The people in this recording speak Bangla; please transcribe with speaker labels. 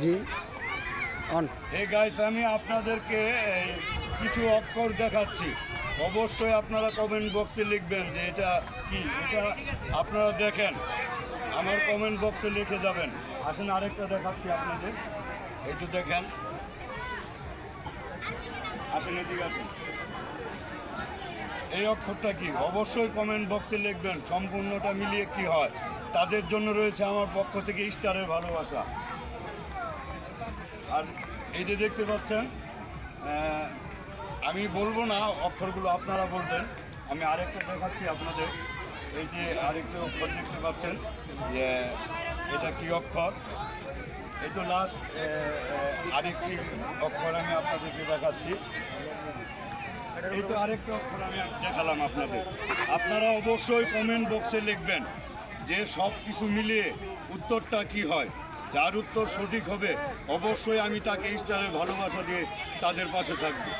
Speaker 1: জি অন।
Speaker 2: এই গাইস আমি আপনাদেরকে কিছু অক্ষর দেখাচ্ছি, অবশ্যই আপনারা কমেন্ট বক্সে লিখবেন যে এটা কি। এটা আপনারা দেখেন, আমার কমেন্ট বক্সে লিখে যাবেন। আসেন আরেকটা দেখাচ্ছি আপনাদের, এই তো দেখেন, আসেন এদিকে আসেন। এই অক্ষরটা কি অবশ্যই কমেন্ট বক্সে লিখবেন, সম্পূর্ণটা মিলিয়ে কি হয়। তাদের জন্য রয়েছে আমার পক্ষ থেকে স্টারের ভালোবাসা। আর এই যে দেখতে পাচ্ছেন, আমি বলবো না অক্ষরগুলো, আপনারা বলবেন। আমি আরেকটা দেখাচ্ছি আপনাদের, এই যে আরেকটা অক্ষর দেখতে পাচ্ছেন যে এটা কি অক্ষর। এই তো লাস্ট আরেকটি অক্ষর আমি আপনাদেরকে দেখাচ্ছি। এই তো আরেকটা অক্ষর আমি দেখালাম আপনাদের। আপনারা অবশ্যই কমেন্ট বক্সে লিখবেন যে সব কিছু মিলিয়ে উত্তরটা কি হয়। যার উত্তর সঠিক হবে অবশ্যই আমি তাকে স্টারের ভালোবাসা দিয়ে তাদের পাশে থাকবো।